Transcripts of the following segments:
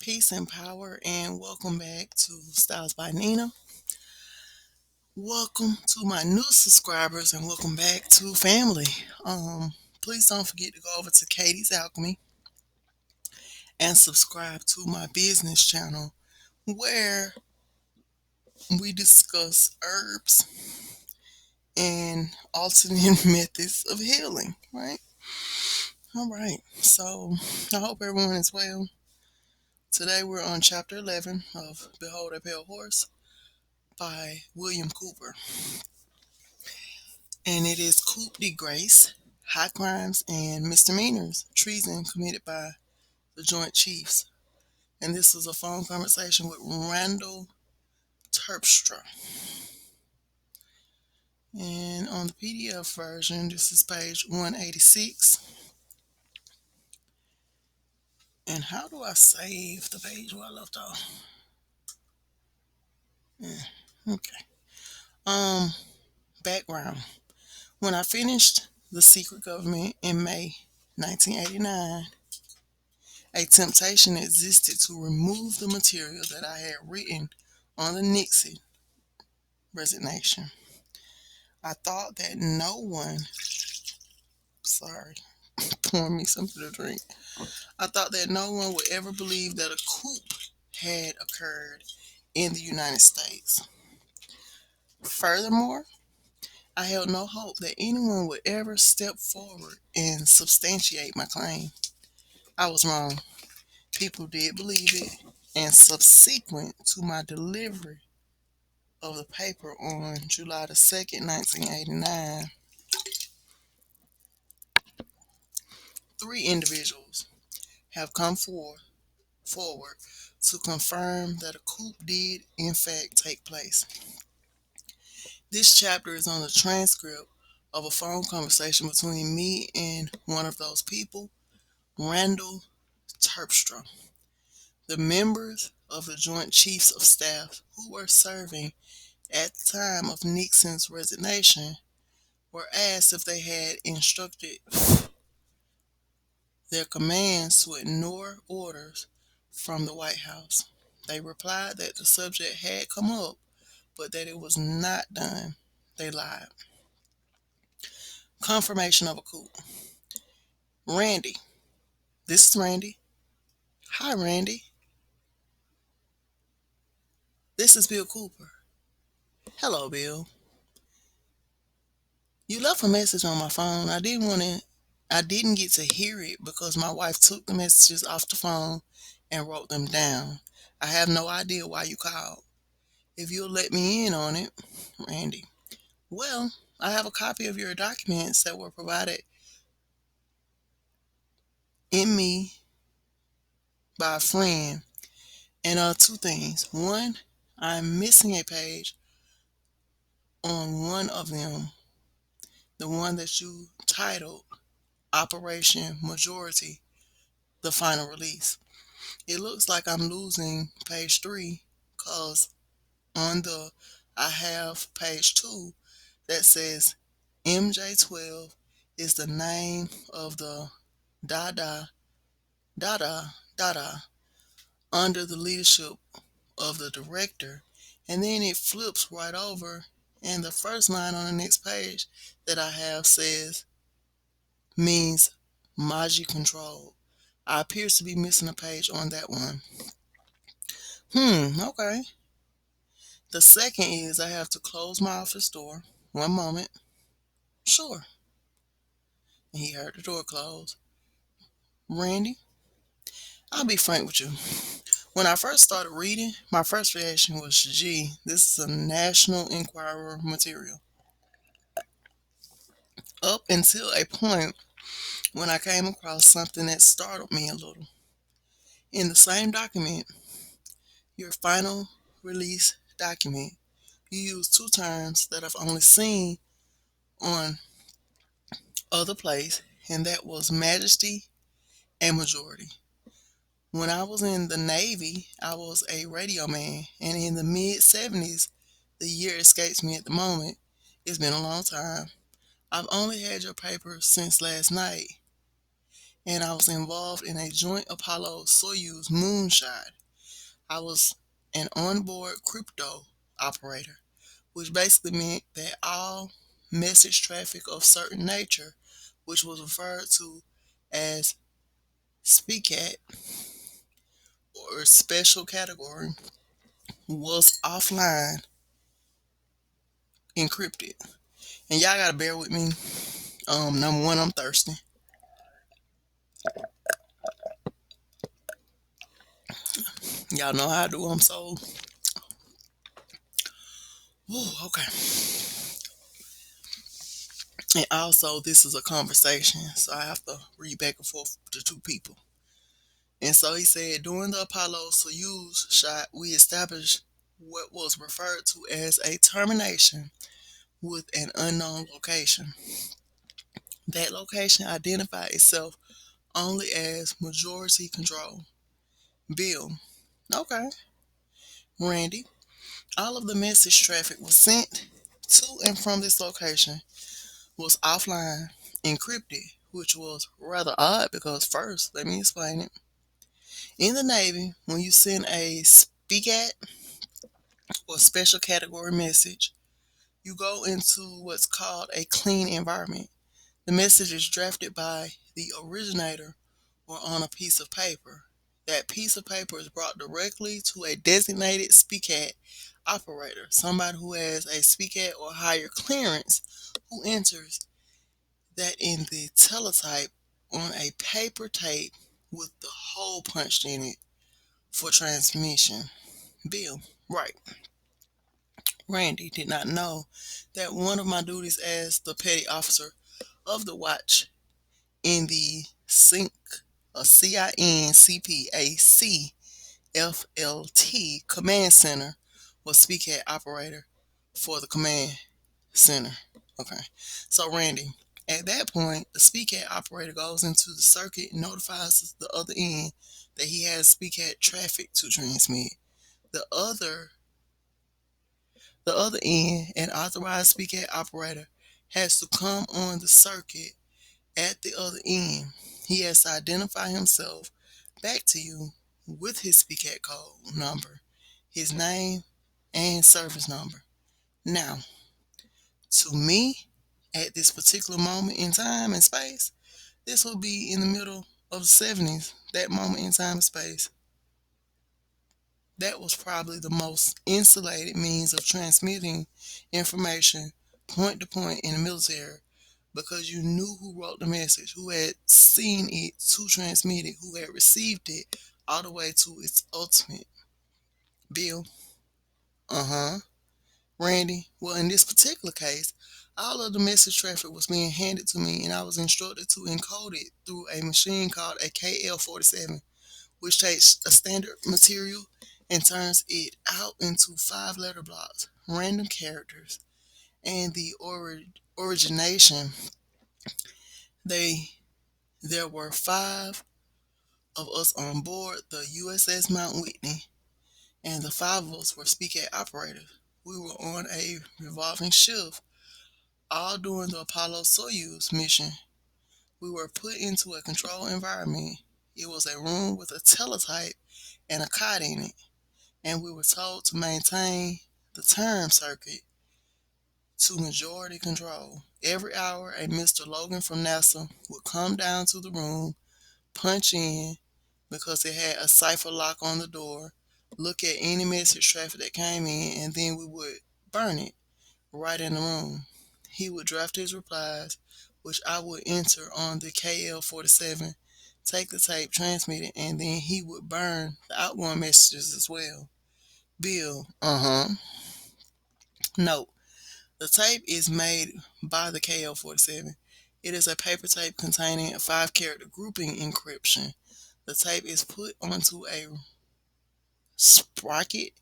Peace and power, and welcome back to Styles by Nina. Welcome to my new subscribers, and welcome back to family. Please don't forget to go over to Katie's Alchemy and subscribe to my business channel where we discuss herbs and alternate methods of healing. Right? All right. So I hope everyone is well. Today we're on chapter 11 of Behold a Pale Horse by William Cooper. And it is coup de grace, high crimes and misdemeanors, treason committed by the Joint Chiefs. And this was a phone conversation with Randall Terpstra. And on the PDF version, this is page 186. And how do I save the page where I left off? Yeah, okay. Background. When I finished The Secret Government in May 1989, a temptation existed to remove the material that I had written on the Nixon resignation. I thought that no one, sorry, pouring me something to drink. I thought that no one would ever believe that a coup had occurred in the United States. Furthermore, I held no hope that anyone would ever step forward and substantiate my claim. I was wrong. People did believe it, and subsequent to my delivery of the paper on July the 2nd, 1989, three individuals have come forward to confirm that a coup did in fact take place. This chapter is on the transcript of a phone conversation between me and one of those people, Randall Terpstra. The members of the Joint Chiefs of Staff who were serving at the time of Nixon's resignation were asked if they had instructed their commands to ignore orders from the White House. They replied that the subject had come up, but that it was not done. They lied. Confirmation of a coup. Randy. This is Randy. Hi, Randy. This is Bill Cooper. Hello, Bill. You left a message on my phone. I didn't get to hear it because my wife took the messages off the phone and wrote them down. I have no idea why you called. If you'll let me in on it, Randy. Well, I have a copy of your documents that were provided in me by a friend. And two things. One, I'm missing a page on one of them, the one that you titled Operation Majority, the final release. It looks like I'm losing page 3 because on the I have page 2 that says MJ12 is the name of the Dada Dada Dada under the leadership of the director, and then it flips right over, and the first line on the next page that I have says means Maji control. I appears to be missing a page on that one. Okay. The second is I have to close my office door. One moment. Sure. And he heard the door close. Randy, I'll be frank with you. When I first started reading, my first reaction was, gee, this is a National Enquirer material. Up until a point when I came across something that startled me a little. In the same document, your final release document, you use two terms that I've only seen on other place, and that was majesty and majority. When I was in the Navy, I was a radio man, and in the mid 70s, the year escapes me at the moment. It's been a long time. I've only had your paper since last night. and I was involved in a joint Apollo-Soyuz moonshot. I was an onboard crypto operator, which basically meant that all message traffic of certain nature, which was referred to as SPCAT or special category, was offline encrypted. And y'all gotta bear with me. Number one, I'm thirsty. Y'all know how I do. I'm so. Woo, okay. And also, this is a conversation, so I have to read back and forth to two people. And so he said, during the Apollo Soyuz shot, we established what was referred to as a termination with an unknown location. That location identified itself only as majority control. Bill, okay. Randy, all of the message traffic was sent to and from this location was offline, encrypted, which was rather odd because first, let me explain it. In the Navy, when you send a SPCAT or special category message, you go into what's called a clean environment. The message is drafted by the originator or on a piece of paper. That piece of paper is brought directly to a designated SPCAT operator, somebody who has a SPCAT or higher clearance, who enters that in the teletype on a paper tape with the hole punched in it for transmission. Bill, right. Randy did not know that one of my duties as the petty officer of the watch in the CINC, a CINCPAC FLT command center was speaker operator for the command center. Okay, so Randy, at that point, the SPCAT operator goes into the circuit and notifies the other end that he has SPCAT traffic to transmit. The other the other end, an authorized SPCAT operator has to come on the circuit at the other end. He has to identify himself back to you with his SPCAT code number, his name, and service number. Now, to me, at this particular moment in time and space, this will be in the middle of the 70s, that moment in time and space. That was probably the most insulated means of transmitting information point to point in the military because you knew who wrote the message, who had seen it to transmit it, who had received it all the way to its ultimate. Bill, uh-huh. Randy, well, in this particular case, all of the message traffic was being handed to me and I was instructed to encode it through a machine called a KL47, which takes a standard material and turns it out into 5 letter blocks, random characters, and the origination. They There were 5 of us on board the USS Mount Whitney, and the 5 of us were speaker operators. We were on a revolving shift, all during the Apollo Soyuz mission. We were put into a controlled environment. It was a room with a teletype and a cot in it, and we were told to maintain the term circuit to majority control. Every hour, a Mr. Logan from NASA would come down to the room, punch in because it had a cipher lock on the door, look at any message traffic that came in, and then we would burn it right in the room. He would draft his replies, which I would enter on the KL47, take the tape, transmit it, and then he would burn the outgoing messages as well. Bill, note, the tape is made by the KL47. It is a paper tape containing a 5 character grouping encryption. The tape is put onto a sprocket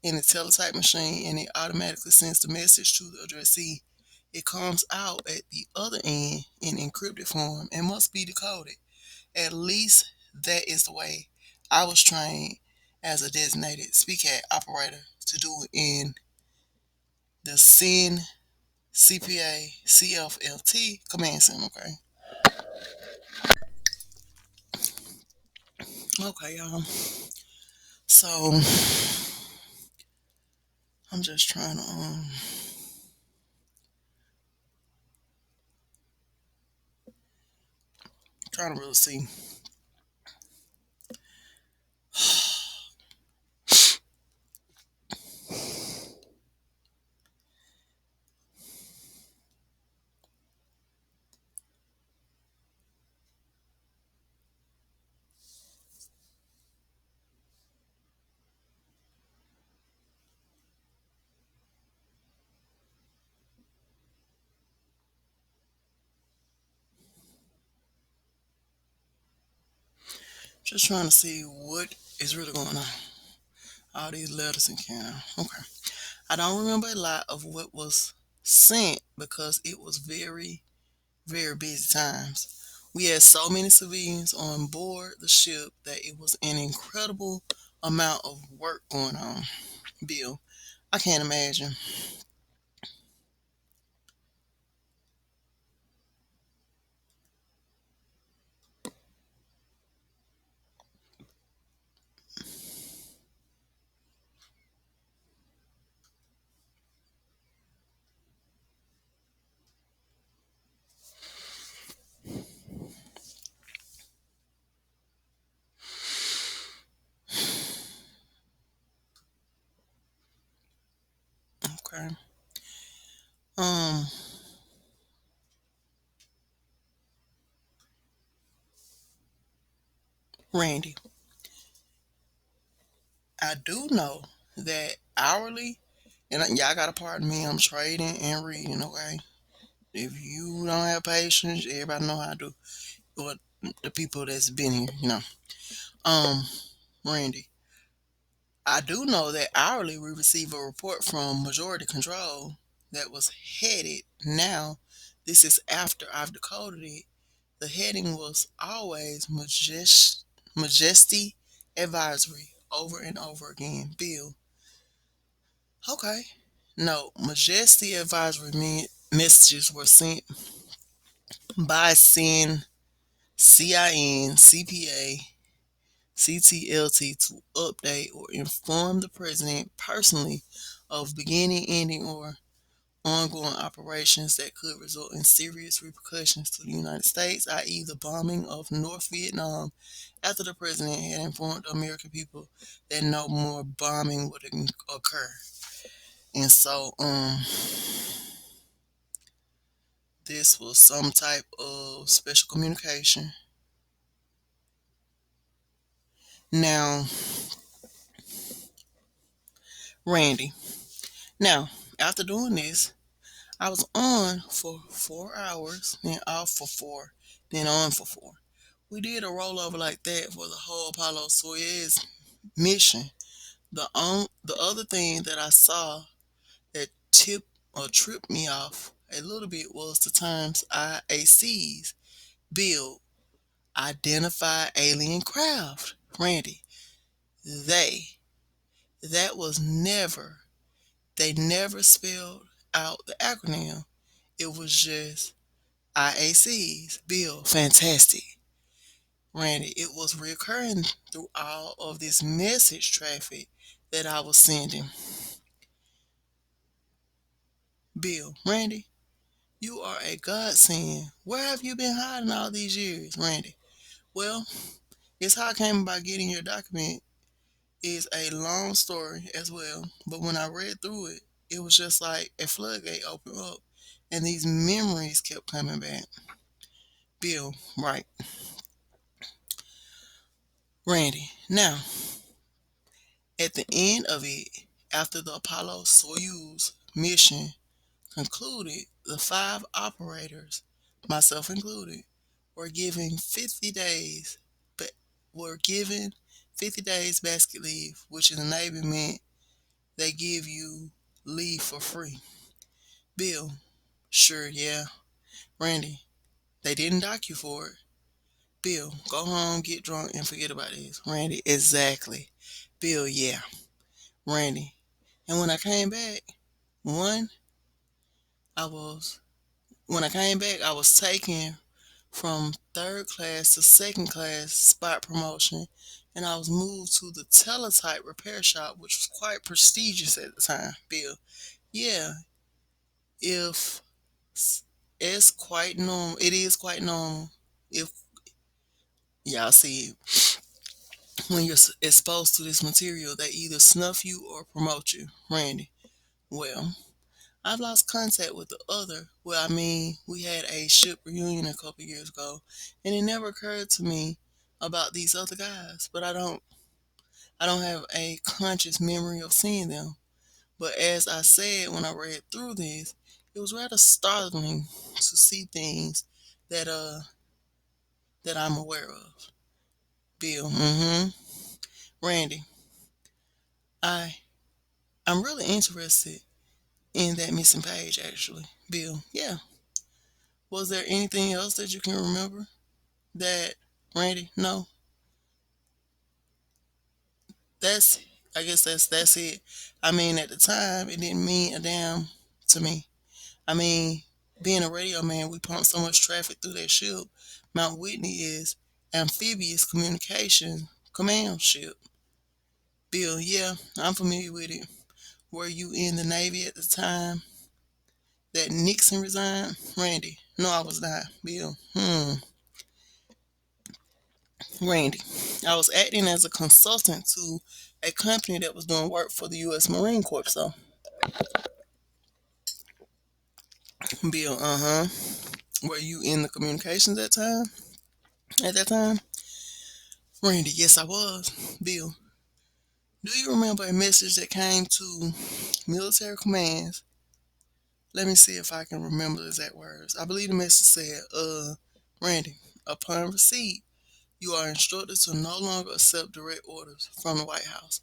in the teletype machine and it automatically sends the message to the addressee. It comes out at the other end in encrypted form and must be decoded. At least that is the way I was trained as a designated SPCAT operator to do it in the SIN CPA CFLT command center. Okay. Okay, y'all. So I'm just trying to really see. Just trying to see what is really going on. All these letters in Canada. Okay. I don't remember a lot of what was sent because it was very, very busy times. We had so many civilians on board the ship that it was an incredible amount of work going on. Bill, I can't imagine. Okay. Um, Randy, I do know that hourly, and y'all gotta pardon me, I'm trading and reading, okay? If you don't have patience, everybody know how to do what the people that's been here, Um, Randy, I do know that hourly we receive a report from Majority Control that was headed. Now, this is after I've decoded it. The heading was always Majesty Advisory over and over again. Bill, okay. No, Majesty Advisory messages were sent by SIN, CIN, CPA, CTLT to update or inform the president personally of beginning, ending, or ongoing operations that could result in serious repercussions to the United States, i.e., the bombing of North Vietnam, after the president had informed the American people that no more bombing would occur. And so, this was some type of special communication. Now, Randy. Now, after doing this, I was on for 4 hours, then off for four, then on for four. We did a rollover like that for the whole Apollo Soyuz mission. The other thing that I saw that tipped or tripped me off a little bit was the terms IACs, build, identify alien craft. Randy, they, that was never, they never spelled out the acronym. It was just IACs, build, fantastic. Randy, it was recurring through all of this message traffic that I was sending. Bill, Randy, you are a godsend. Where have you been hiding all these years, Randy? Well, it's how I came about getting your document is a long story as well. But when I read through it, it was just like a floodgate opened up and these memories kept coming back. Bill, right. Randy, now, at the end of it, after the Apollo Soyuz mission concluded, the five operators, myself included, were given 50 days, but were given 50 days basket leave, which in the Navy meant they give you leave for free. Bill, sure, yeah. Randy, they didn't dock you for it. Bill, go home, get drunk, and forget about this. Randy, exactly. Bill, yeah. Randy, and when I came back, one, I was when I came back, I was taken from third class to second class spot promotion and I was moved to the teletype repair shop, which was quite prestigious at the time. Bill, yeah, if it's quite normal, it is quite normal. If y'all see, when you're exposed to this material, they either snuff you or promote you. Randy, well, I've lost contact with the other. Well, I mean, we had a ship reunion a couple years ago, and it never occurred to me about these other guys. But I don't have a conscious memory of seeing them. But as I said when I read through this, it was rather startling to see things that that I'm aware of. Bill, Randy, I I'm really interested in that missing page actually. Bill, yeah. Was there anything else that you can remember that Randy? No. That's I guess that's it. I mean at the time it didn't mean a damn to me. I mean, being a radio man, we pump so much traffic through that ship. Mount Whitney is amphibious communication command ship. Bill, yeah, I'm familiar with it. Were you in the Navy at the time that Nixon resigned? Randy, no, I was not. Bill, Randy, I was acting as a consultant to a company that was doing work for the U.S. Marine Corps. So, Bill, were you in the communications that time? At that time? Randy, yes, I was. Bill, do you remember a message that came to military commands? Let me see if I can remember the exact words. I believe the message said, Randy, upon receipt, you are instructed to no longer accept direct orders from the White House.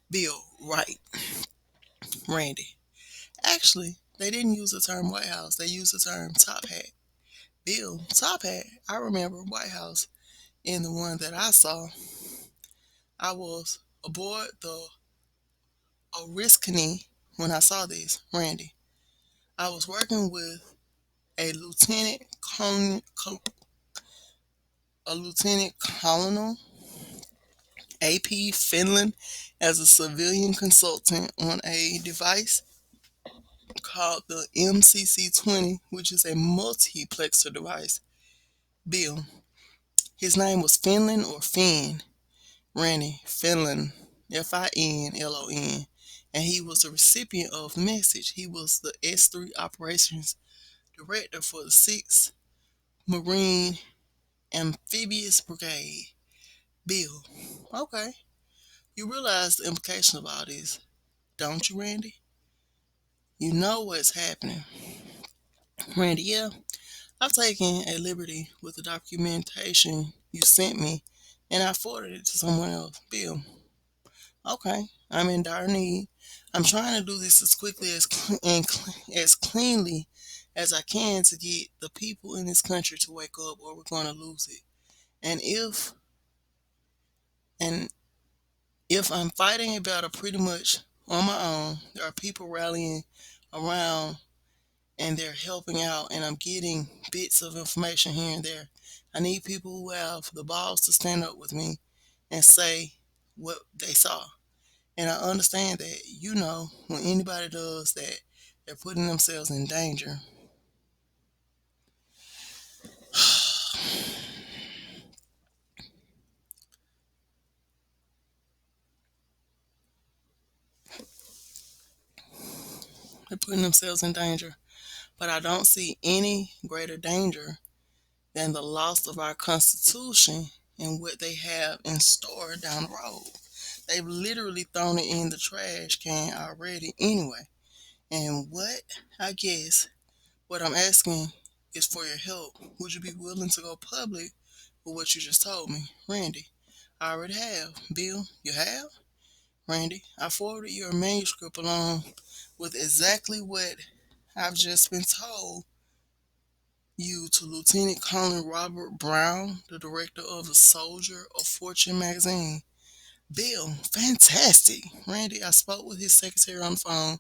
Bill, right. Randy, actually, they didn't use the term White House, they used the term top hat. Bill, top hat, I remember White House in the one that I saw. I was aboard the Oriskany when I saw this, Randy. I was working with a lieutenant colonel AP Finland as a civilian consultant on a device called the MCC-20, which is a multiplexer device. Bill, his name was Finland or Finn. Randy, Finland, Finlon, and he was the recipient of the message. He was the S3 operations director for the 6th Marine Amphibious Brigade. Bill, okay. You realize the implication of all this, don't you, Randy? You know what's happening. Randy, yeah, I've taken a liberty with the documentation you sent me, and I forwarded it to someone else. Bill, okay, I'm in dire need. I'm trying to do this as quickly as cleanly as I can to get the people in this country to wake up, or we're going to lose it. And and if I'm fighting a battle pretty much on my own, there are people rallying around and they're helping out, and I'm getting bits of information here and there. I need people who have the balls to stand up with me and say what they saw. And I understand that, when anybody does that, they're putting themselves in danger. They're putting themselves in danger. But I don't see any greater danger than the loss of our Constitution and what they have in store down the road. They've literally thrown it in the trash can already anyway. And I guess, what I'm asking is for your help. Would you be willing to go public with what you just told me? Randy, I already have. Bill, you have? Randy, I forwarded your manuscript along with exactly what I've just been told you to Lieutenant Colonel Robert Brown, the director of the Soldier of Fortune magazine. Bill, fantastic. Randy, I spoke with his secretary on the phone,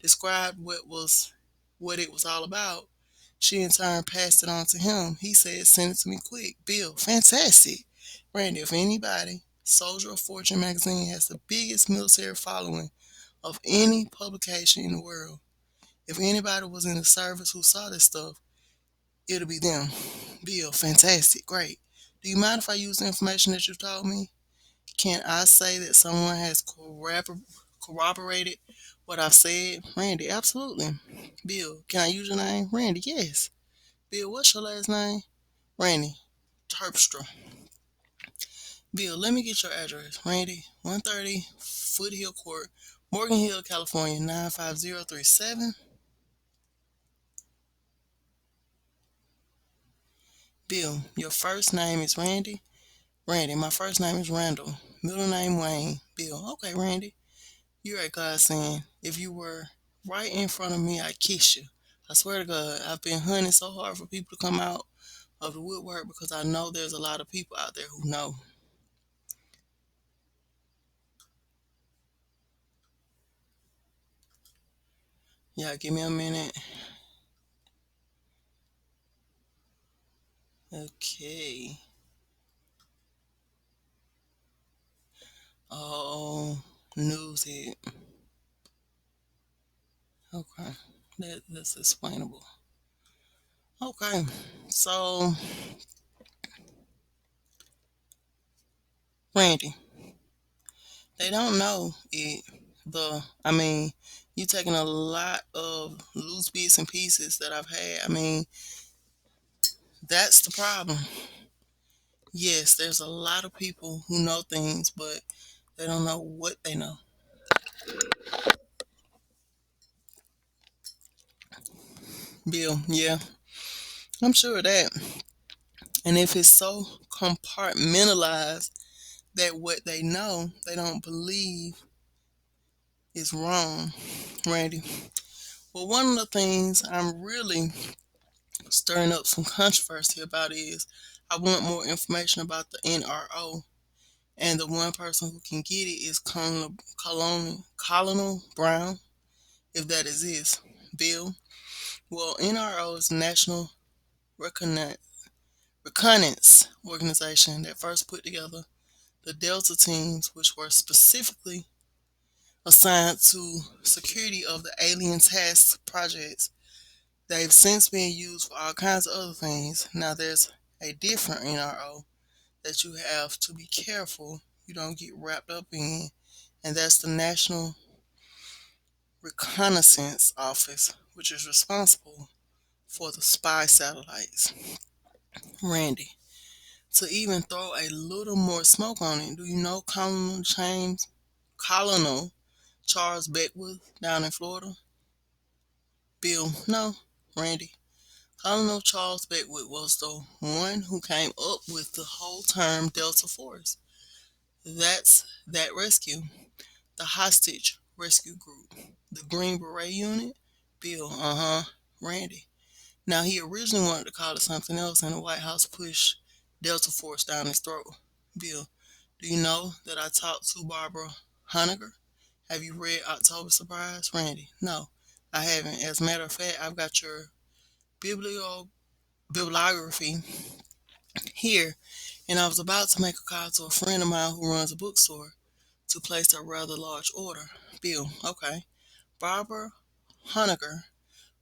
described what it was all about. She in turn passed it on to him. He said, send it to me quick. Bill, fantastic. Randy, if anybody Soldier of Fortune magazine has the biggest military following of any publication in the world. If anybody was in the service who saw this stuff, it'll be them. Bill, fantastic, great. Do you mind if I use the information that you told me? Can I say that someone has corroborated what I've said? Randy, absolutely. Bill, can I use your name? Randy, yes. Bill, what's your last name? Randy, Terpstra. Bill, let me get your address. Randy, 130 Foothill Court, Morgan Hill, California, 95037. Bill, your first name is Randy? Randy, my first name is Randall. Middle name Wayne. Bill, okay, Randy. You're at God saying, if you were right in front of me, I'd kiss you. I swear to God, I've been hunting so hard for people to come out of the woodwork because I know there's a lot of people out there who know. Yeah, give me a minute. Okay. Oh, news hit. Okay. That's explainable. Okay. So, Randy, they don't know it. You taking a lot of loose bits and pieces that I've had. That's the problem. Yes, there's a lot of people who know things, but they don't know what they know. Bill, yeah, I'm sure of that. And if it's so compartmentalized that what they know they don't believe is wrong, Randy. Well, one of the things I'm really stirring up some controversy about is I want more information about the NRO. And the one person who can get it is Colonel Brown, if that exists. Bill. Well, NRO is National Recon- Reconnaissance Organization that first put together the Delta teams, which were specifically assigned to security of the alien task projects. They've since been used for all kinds of other things. Now there's a different NRO that you have to be careful you don't get wrapped up in, and that's the National Reconnaissance Office, which is responsible for the spy satellites. Randy, to even throw a little more smoke on it, do you know Colonel Charles Beckwith down in Florida? Bill, no. Randy, Colonel Charles Beckwith was the one who came up with the whole term Delta Force. That's that rescue, the hostage rescue group, the Green Beret Unit. Bill, Randy. Now he originally wanted to call it something else, and the White House pushed Delta Force down his throat. Bill, do you know that I talked to Barbara Honegger? Have you read October Surprise? Randy, no, I haven't. As a matter of fact, I've got your bibliography here, and I was about to make a call to a friend of mine who runs a bookstore to place a rather large order. Bill, okay. Barbara Honegger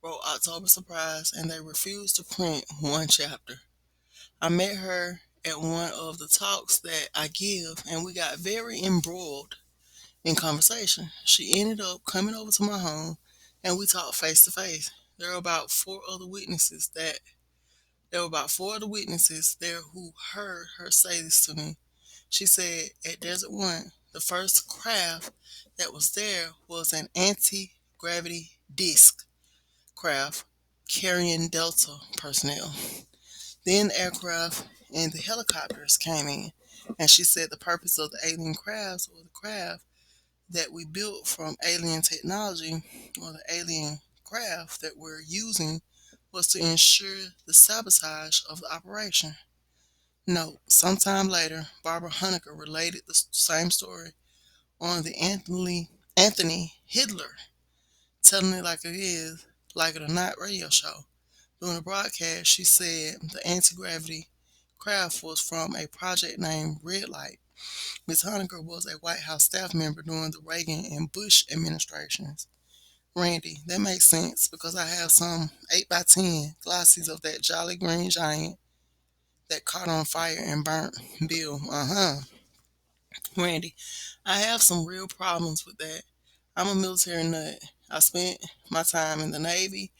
wrote October Surprise, and they refused to print one chapter. I met her at one of the talks that I give, and we got very embroiled in conversation. She ended up coming over to my home, and we talked face to face. There were about four other witnesses that there were about four other witnesses there who heard her say this to me. She said at Desert One, the first craft that was there was an anti-gravity disc craft carrying Delta personnel. Then the aircraft and the helicopters came in, and she said the purpose of the alien crafts or the craft that we built from alien technology or the alien craft that we're using was to ensure the sabotage of the operation. No, sometime later, Barbara Honegger related the same story on the Anthony Hitler, telling it like it is, like it or not radio show. During the broadcast, she said the anti gravity craft was from a project named Red Light. Ms. Honecker was a White House staff member during the Reagan and Bush administrations. Randy, that makes sense because I have some 8 by 10 glossies of that Jolly Green Giant that caught on fire and burnt. Bill, Randy, I have some real problems with that. I'm a military nut. I spent my time in the Navy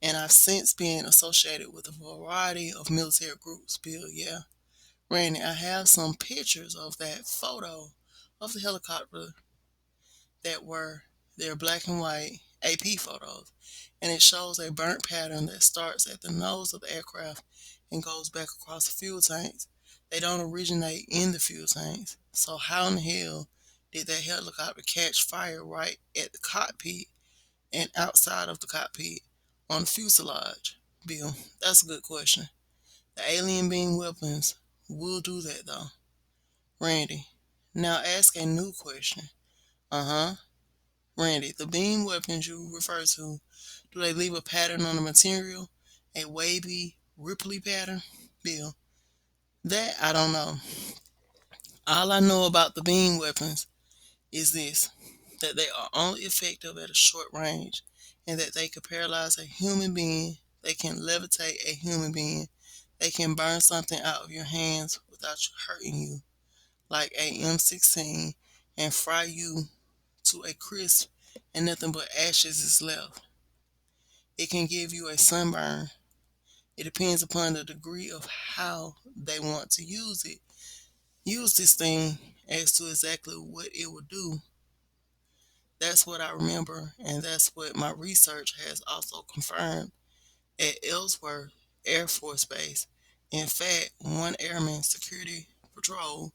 and I've since been associated with a variety of military groups. Bill, yeah. Randy, I have some pictures of that photo of the helicopter that were their black and white AP photos, and it shows a burnt pattern that starts at the nose of the aircraft and goes back across the fuel tanks. They don't originate in the fuel tanks, so how in the hell did that helicopter catch fire right at the cockpit and outside of the cockpit on the fuselage? Bill, that's a good question. The alien beam weapons will do that though. Randy, now ask a new question. Uh huh. Randy, the beam weapons you refer to, do they leave a pattern on the material? A wavy, ripply pattern? Bill, that I don't know. All I know about the beam weapons is this, that they are only effective at a short range and that they can paralyze a human being, they can levitate a human being, they can burn something out of your hands without hurting you, like a M16, and fry you to a crisp and nothing but ashes is left. It can give you a sunburn. It depends upon the degree of how they want to use it. Use this thing as to exactly what it will do. That's what I remember, and that's what my research has also confirmed at Ellsworth Air Force Base. In fact, one airman security patrol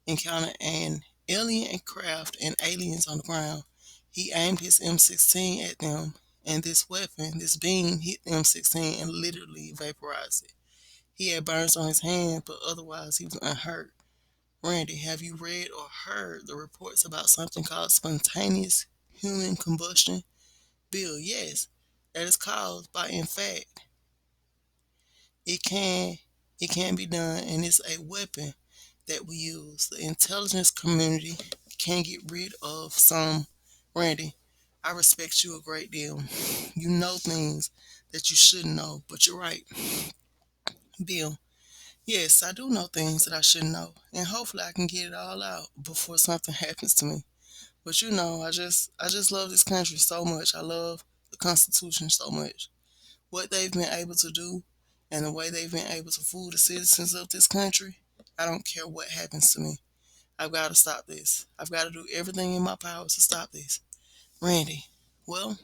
encountered an alien craft and aliens on the ground. He aimed his M16 at them, and this weapon, this beam, hit the M16 and literally vaporized it. He had burns on his hand, but otherwise he was unhurt. Randy, have you read or heard the reports about something called spontaneous human combustion? Bill, yes, that is caused by, in fact, it can it can be done, and it's a weapon that we use. The intelligence community can get rid of some. Randy, I respect you a great deal. You know things that you shouldn't know, but you're right. Bill, yes, I do know things that I should know, and hopefully I can get it all out before something happens to me. But I just love this country so much. I love the Constitution so much. What they've been able to do and the way they've been able to fool the citizens of this country, I don't care what happens to me. I've got to stop this. I've got to do everything in my power to stop this. Randy, well,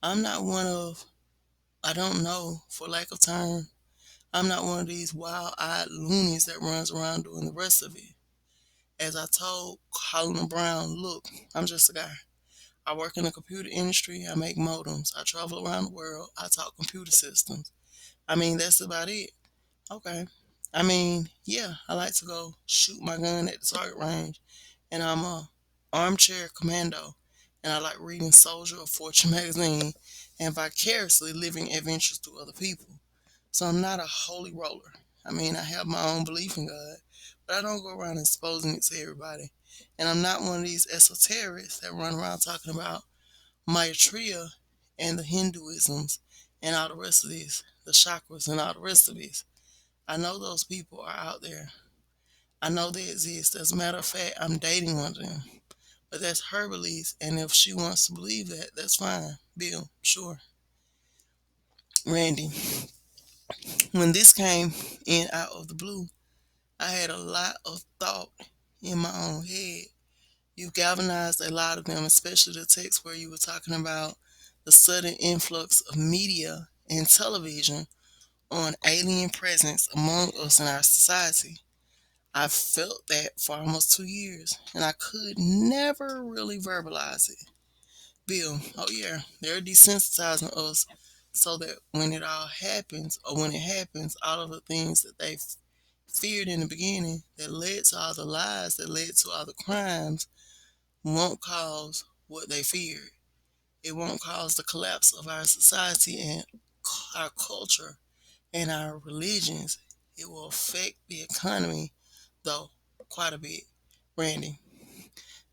I'm not one of, I don't know, for lack of term, I'm not one of these wild-eyed loonies that runs around doing the rest of it. As I told Colin Brown, look, I'm just a guy. I work in the computer industry. I make modems. I travel around the world. I talk computer systems. I mean, that's about it. Okay. I mean, yeah, I like to go shoot my gun at the target range, and I'm a armchair commando, and I like reading Soldier or Fortune magazine and vicariously living adventures through other people. So I'm not a holy roller. I mean, I have my own belief in God, but I don't go around exposing it to everybody. And I'm not one of these esoterics that run around talking about Maitreya and the Hinduisms and all the rest of this, the chakras and all the rest of this. I know those people are out there. I know they exist. As a matter of fact, I'm dating one of them. But that's her belief, and if she wants to believe that, that's fine. Bill, sure. Randy, when this came in out of the blue, I had a lot of thought in my own head. You galvanized a lot of them, especially the text where you were talking about the sudden influx of media and television on alien presence among us in our society. I felt that for almost 2 years, and I could never really verbalize it. Bill, oh yeah, they're desensitizing us so that when it all happens, or when it happens, all of the things that they feared in the beginning that led to all the lies, that led to all the crimes, won't cause what they feared. It won't cause the collapse of our society and our culture and our religions. It will affect the economy, though, quite a bit. Randy,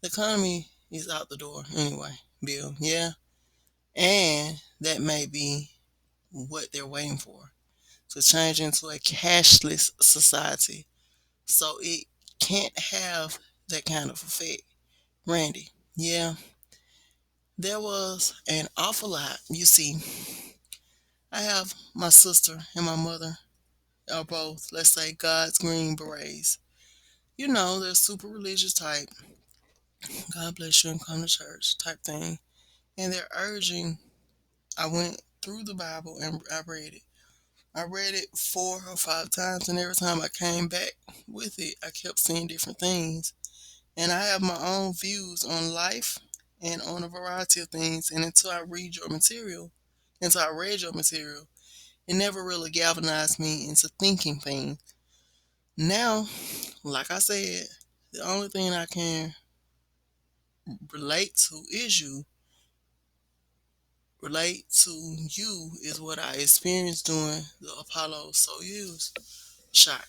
the economy is out the door anyway, Bill. Yeah. And that may be what they're waiting for to change into a cashless society. So it can't have that kind of effect. Randy, yeah, there was an awful lot. You see, I have my sister and my mother are both, let's say, God's Green Berets. You know, they're super religious type, God bless you and come to church type thing. And they're urging, I went through the Bible and I read it. I read it 4 or 5 times, and every time I came back with it, I kept seeing different things. And I have my own views on life and on a variety of things. And until I read your material, it never really galvanized me into thinking things. Now, like I said, the only thing I can relate to is you. Relate to you is what I experienced during the Apollo Soyuz shot.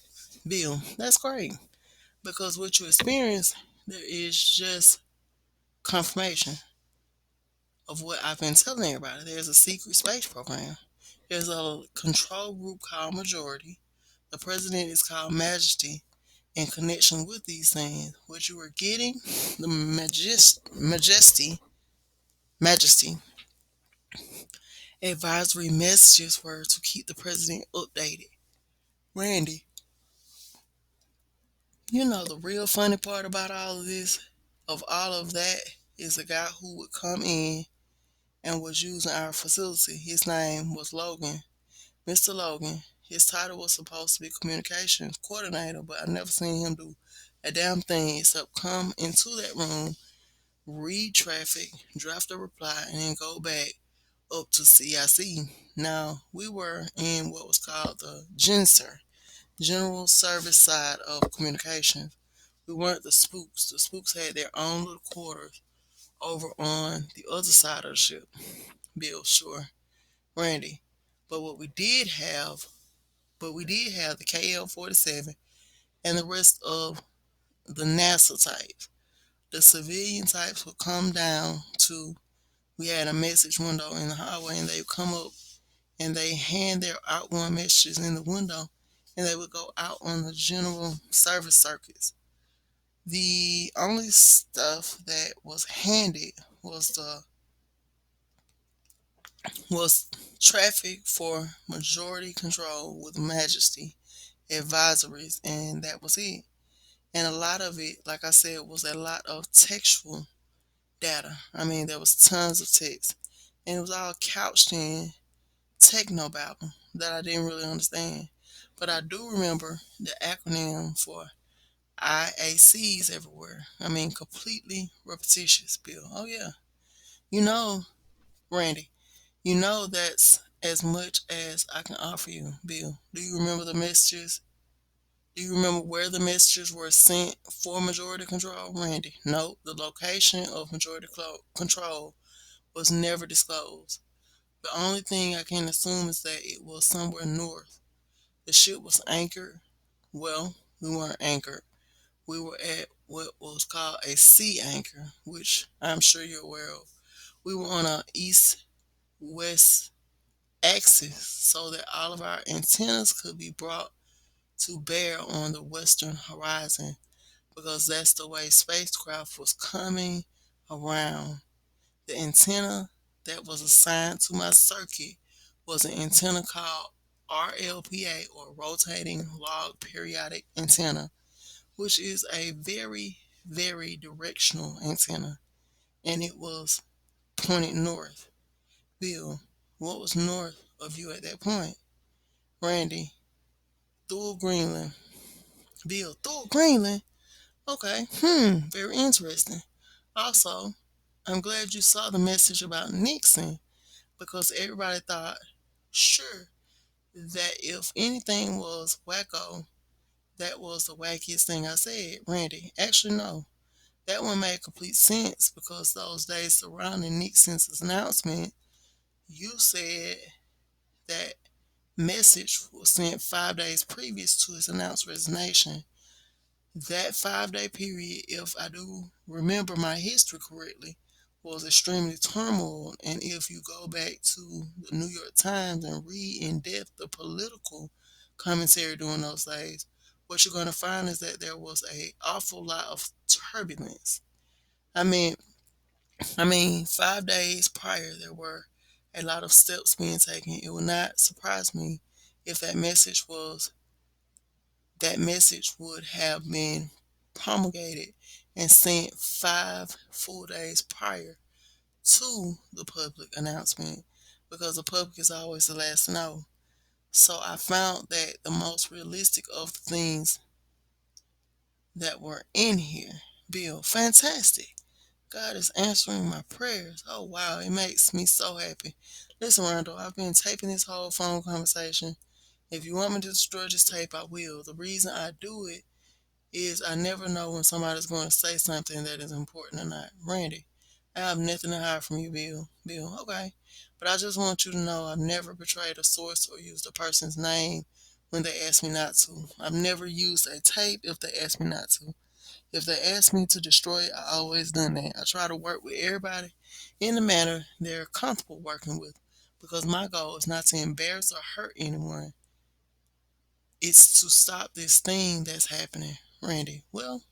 Bill, that's great because what you experience, there is just confirmation of what I've been telling everybody. There's a secret space program. There's a control group called Majority. The president is called Majesty. In connection with these things, what you were getting, the Majesty advisory messages were to keep the president updated. Randy, you know the real funny part about all of this, of all of that, is a guy who would come in and was using our facility. His name was Logan. Mr. Logan. His title was supposed to be communications coordinator, but I never seen him do a damn thing except come into that room, read traffic, draft a reply, and then go back up to CIC. Now, we were in what was called the GENSER, General Service side of communications. We weren't the spooks. The spooks had their own little quarters over on the other side of the ship. Bill, sure. Randy. But we did have the KL-47 and the rest of the NASA types. The civilian types would come down to, we had a message window in the hallway, and they would come up and they hand their outgoing messages in the window, and they would go out on the general service circuits. The only stuff that was handed was the was traffic for majority control with Majesty advisories, and that was it. And a lot of it, like I said, was a lot of textual data. I mean, there was tons of text, and it was all couched in technobabble that I didn't really understand. But I do remember the acronym for IACs everywhere. I mean, completely repetitious, Bill. Oh, yeah. You know, Randy, you know that's as much as I can offer you, Bill. Do you remember the messages? Do you remember where the messages were sent for majority control, Randy? No, the location of majority control was never disclosed. The only thing I can assume is that it was somewhere north. The ship was anchored. Well, we weren't anchored. We were at what was called a sea anchor, which I'm sure you're aware of. We were on a east-west axis so that all of our antennas could be brought to bear on the western horizon because that's the way spacecraft was coming around. The antenna that was assigned to my circuit was an antenna called RLPA, or rotating log periodic antenna, which is a very, very directional antenna, and it was pointed north. Bill, what was north of you at that point? Randy, through Greenland. Bill, through Greenland? Okay, very interesting. Also, I'm glad you saw the message about Nixon because everybody thought, sure, that if anything was wacko, that was the wackiest thing I said. Randy, actually, no. That one made complete sense because those days surrounding Nixon's announcement, you said that message was sent 5 days previous to his announced resignation. That 5 day period, if I do remember my history correctly, was extremely turmoil. And if you go back to the New York Times and read in depth the political commentary during those days, what you're going to find is that there was a awful lot of turbulence. I mean, 5 days prior, there were a lot of steps being taken. It would not surprise me if that message would have been promulgated and sent 5 full days prior to the public announcement, because the public is always the last to know. So I found that the most realistic of the things that were in here, Bill, fantastic. God is answering my prayers. Oh wow, it makes me so happy. Listen, Rondo, I've been taping this whole phone conversation. If you want me to destroy this tape, I will. The reason I do it is I never know when somebody's going to say something that is important or not. Randy, I have nothing to hide from you, Bill. Bill, okay. But I just want you to know I've never betrayed a source or used a person's name when they ask me not to. I've never used a tape if they ask me not to. If they ask me to destroy it, I always done that. I try to work with everybody in the manner they're comfortable working with, because my goal is not to embarrass or hurt anyone. It's to stop this thing that's happening. Randy, well,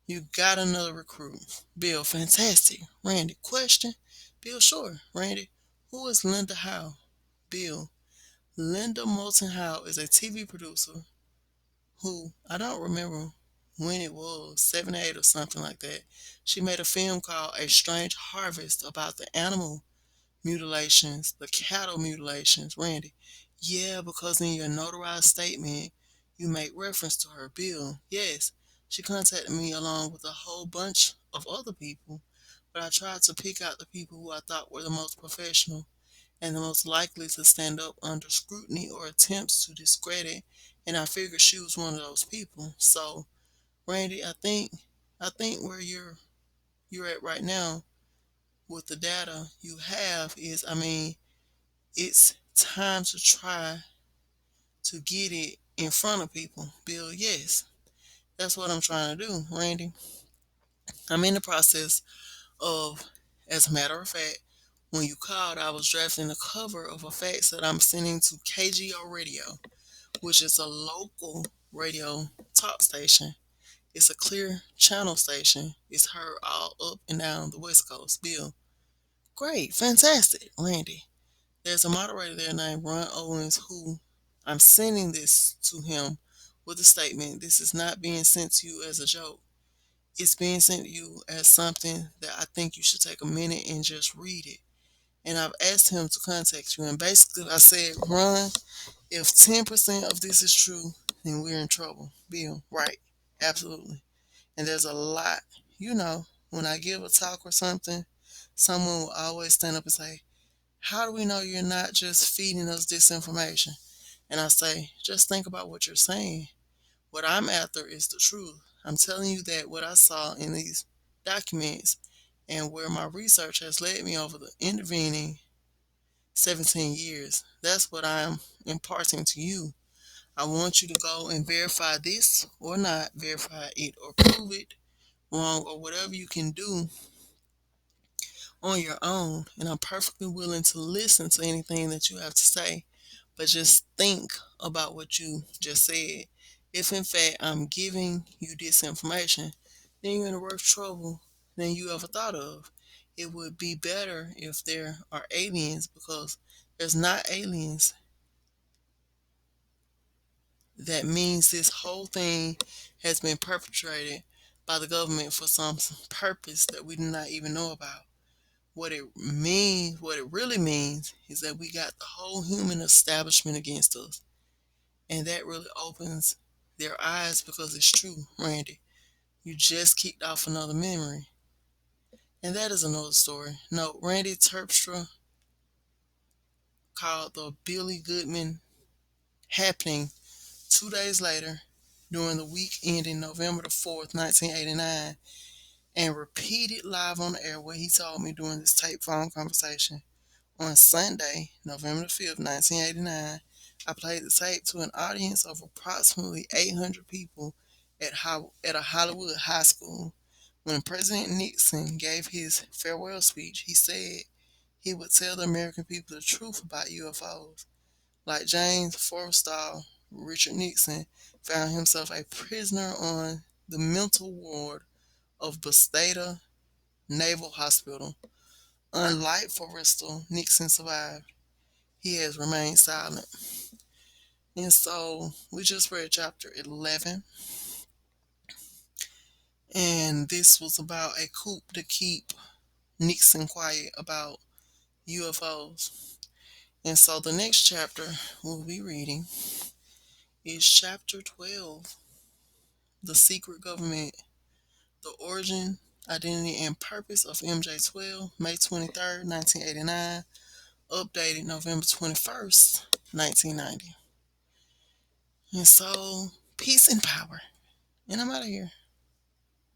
you got another recruit. Bill, fantastic. Randy, question? Bill, sure. Randy, who is Linda Howe? Bill, Linda Moulton Howe is a TV producer who, I don't remember when it was, 7 8 or something like that. She made a film called A Strange Harvest about the animal mutilations, the cattle mutilations. Randy, yeah, because in your notarized statement, you make reference to her. Bill, yes, she contacted me along with a whole bunch of other people, but I tried to pick out the people who I thought were the most professional and the most likely to stand up under scrutiny or attempts to discredit, and I figured she was one of those people. So, Randy, I think where you're at right now with the data you have is, it's time to try to get it in front of people. Bill, yes, that's what I'm trying to do, Randy. I'm in the process of, as a matter of fact, when you called, I was drafting the cover of a fax that I'm sending to KGO Radio, which is a local radio talk station. It's a clear channel station. It's heard all up and down the West Coast. Bill, great, fantastic, Randy. There's a moderator there named Ron Owens who I'm sending this to him with a statement. This is not being sent to you as a joke. It's being sent to you as something that I think you should take a minute and just read it. And I've asked him to contact you. And basically, I said, Ron, if 10% of this is true, then we're in trouble. Bill, right. Absolutely. And there's a lot, when I give a talk or something, someone will always stand up and say, how do we know you're not just feeding us disinformation? And I say, just think about what you're saying. What I'm after is the truth. I'm telling you that what I saw in these documents and where my research has led me over the intervening 17 years, that's what I'm imparting to you. I want you to go and verify this or not verify it or prove it wrong or whatever you can do on your own. And I'm perfectly willing to listen to anything that you have to say. But just think about what you just said. If in fact I'm giving you this information, then you're in worse trouble than you ever thought of. It would be better if there are aliens, because there's not aliens. That means this whole thing has been perpetrated by the government for some purpose that we do not even know about. What it really means is that we got the whole human establishment against us. And that really opens their eyes, because it's true, Randy. You just kicked off another memory. And that is another story. No, Randy Terpstra called the Billy Goodman happening 2 days later during the week ending November the 4th, 1989, and repeated live on the air what he told me during this tape phone conversation. On Sunday, November the 5th, 1989, I played the tape to an audience of approximately 800 people at a Hollywood high school. When President Nixon gave his farewell speech, he said he would tell the American people the truth about UFOs. Like James Forrestal, Richard Nixon found himself a prisoner on the mental ward of Bethesda Naval Hospital. Unlike Forrestal, Nixon survived. He has remained silent. And so we just read chapter 11, and this was about a coup to keep Nixon quiet about UFOs. And so the next chapter we'll be reading is chapter 12, The Secret Government, The Origin, Identity, and Purpose of MJ-12, May 23rd, 1989, updated November 21st, 1990. And so, peace and power. And I'm out of here.